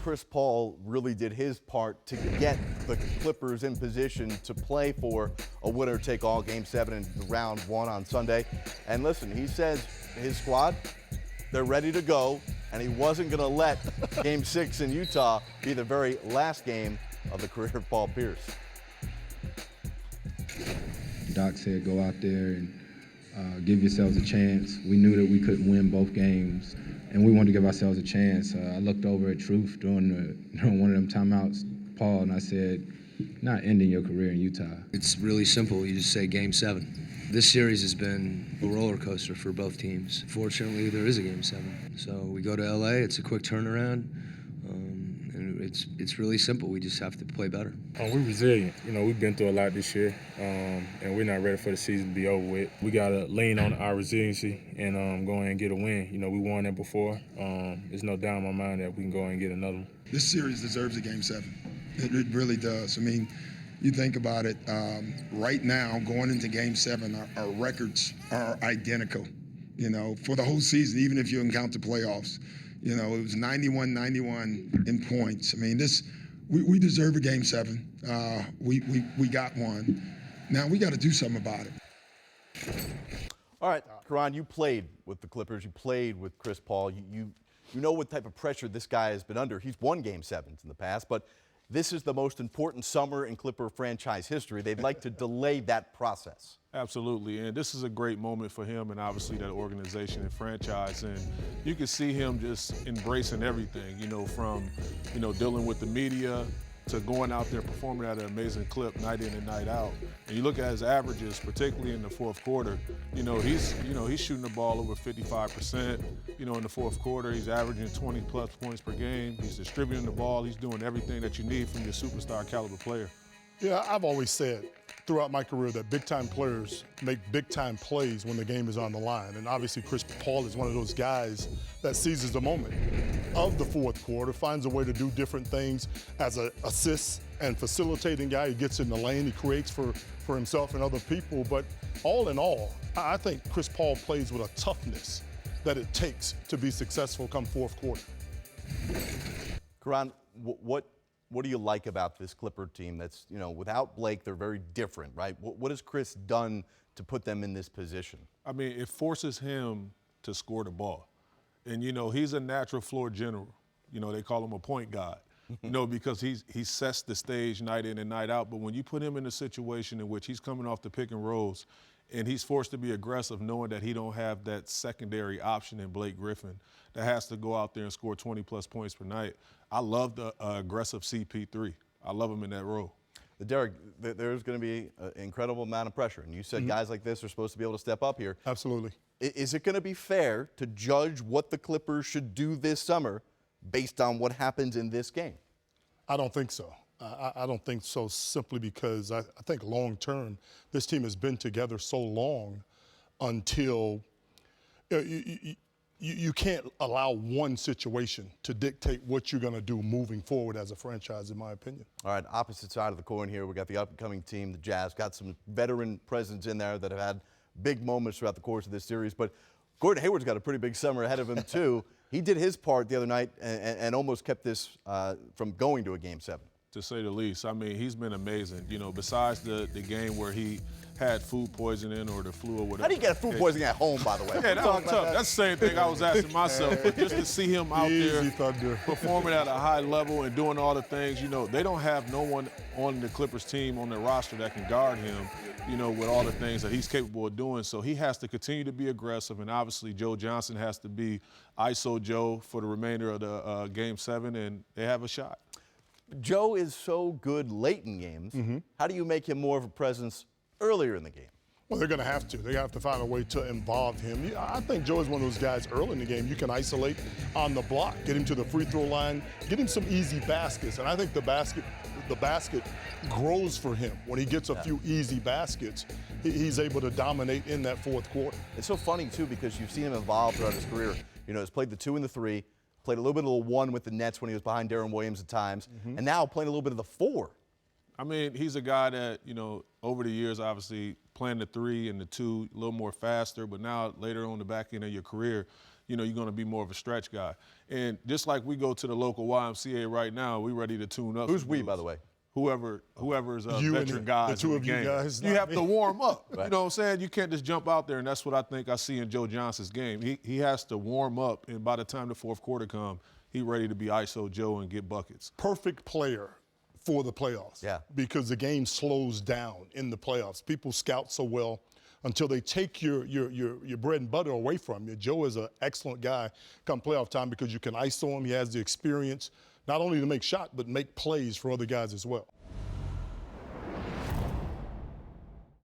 Chris Paul really did his part to get the Clippers in position to play for a winner-take-all Game 7 in round 1 on Sunday. And listen, he says his squad, they're ready to go, and he wasn't going to let Game 6 in Utah be the very last game of the career of Paul Pierce. Doc said go out there and give yourselves a chance. We knew that we couldn't win both games, and we wanted to give ourselves a chance. I looked over at Truth during one of them timeouts, Paul, and I said, not ending your career in Utah. It's really simple. You just say Game 7. This series has been a roller coaster for both teams. Fortunately, there is a Game 7. So we go to LA, it's a quick turnaround, and it's really simple. We just have to play better. We're resilient. We've been through a lot this year, and we're not ready for the season to be over with. We got to lean on our resiliency and go in and get a win. We won it before. There's no doubt in my mind that we can go in and get another one. This series deserves a Game 7. It really does. I mean, you think about it, right now, going into Game 7, our records are identical, for the whole season, even if you can count the playoffs. It was 91-91 in points. I mean, we deserve a Game 7. We got one. Now we got to do something about it. All right, Karan, you played with the Clippers. You played with Chris Paul. You know what type of pressure this guy has been under. He's won Game 7s in the past, but this is the most important summer in Clipper franchise history. They'd like to delay that process. Absolutely, and this is a great moment for him and obviously that organization and franchise. And you can see him just embracing everything, from, dealing with the media to going out there performing at an amazing clip night in and night out. And you look at his averages, particularly in the fourth quarter, he's shooting the ball over 55%. In the fourth quarter, he's averaging 20+ points per game. He's distributing the ball. He's doing everything that you need from your superstar caliber player. Yeah, I've always said throughout my career that big-time players make big-time plays when the game is on the line. And obviously Chris Paul is one of those guys that seizes the moment of the fourth quarter, finds a way to do different things as an assist and facilitating guy. He gets in the lane, he creates for himself and other people. But all in all, I think Chris Paul plays with a toughness that it takes to be successful come fourth quarter. Karan, what do you like about this Clipper team that's, without Blake, they're very different, right? What has Chris done to put them in this position? I mean, it forces him to score the ball. And, he's a natural floor general. They call him a point guard, because he sets the stage night in and night out. But when you put him in a situation in which he's coming off the pick and rolls and he's forced to be aggressive knowing that he don't have that secondary option in Blake Griffin that has to go out there and score 20+ points per night, I love the aggressive CP3. I love him in that role. Derek, there's going to be an incredible amount of pressure. And you said guys like this are supposed to be able to step up here. Absolutely. Is it going to be fair to judge what the Clippers should do this summer based on what happens in this game? I don't think so. I don't think so simply because I think long term, this team has been together so long until you can't allow one situation to dictate what you're going to do moving forward as a franchise, in my opinion. All right, opposite side of the coin here, we got the upcoming team, the Jazz. Got some veteran presence in there that have had big moments throughout the course of this series. But Gordon Hayward's got a pretty big summer ahead of him, too. He did his part the other night and almost kept this from going to a Game 7. To say the least. I mean, he's been amazing. Besides the game where he had food poisoning or the flu or whatever. How do you get food poisoning at home, by the way? Yeah, that was tough. That's the same thing I was asking myself. But just to see him out there performing at a high level and doing all the things, they don't have no one on the Clippers team on their roster that can guard him, with all the things that he's capable of doing. So he has to continue to be aggressive, and obviously Joe Johnson has to be ISO Joe for the remainder of the Game 7, and they have a shot. Joe is so good late in games. How do you make him more of a presence earlier in the game? Well, they're going to have to. They have to find a way to involve him. I think Joe is one of those guys early in the game you can isolate on the block, get him to the free throw line, get him some easy baskets. And I think the basket grows for him. When he gets a few easy baskets, he's able to dominate in that fourth quarter. It's so funny, too, because you've seen him evolve throughout his career. He's played the 2 and the 3, played a little bit of the 1 with the Nets when he was behind Deron Williams at times, and now playing a little bit of the 4. I mean, he's a guy that, over the years, obviously, playing the 3 and the 2 a little more faster, but now later on the back end of your career, you're going to be more of a stretch guy. And just like we go to the local YMCA right now, we ready to tune up. Who's we, by the way? Whoever's You veteran and guys the two in of you game. guys, You not have me. to warm up. You know what I'm saying? You can't just jump out there, and that's what I think I see in Joe Johnson's game. He has to warm up, and by the time the fourth quarter comes, he's ready to be ISO Joe and get buckets. Perfect player for the playoffs. Yeah. Because the game slows down in the playoffs. People scout so well until they take your bread and butter away from you. Joe is an excellent guy come playoff time because you can ISO him. He has the experience not only to make shots, but make plays for other guys as well.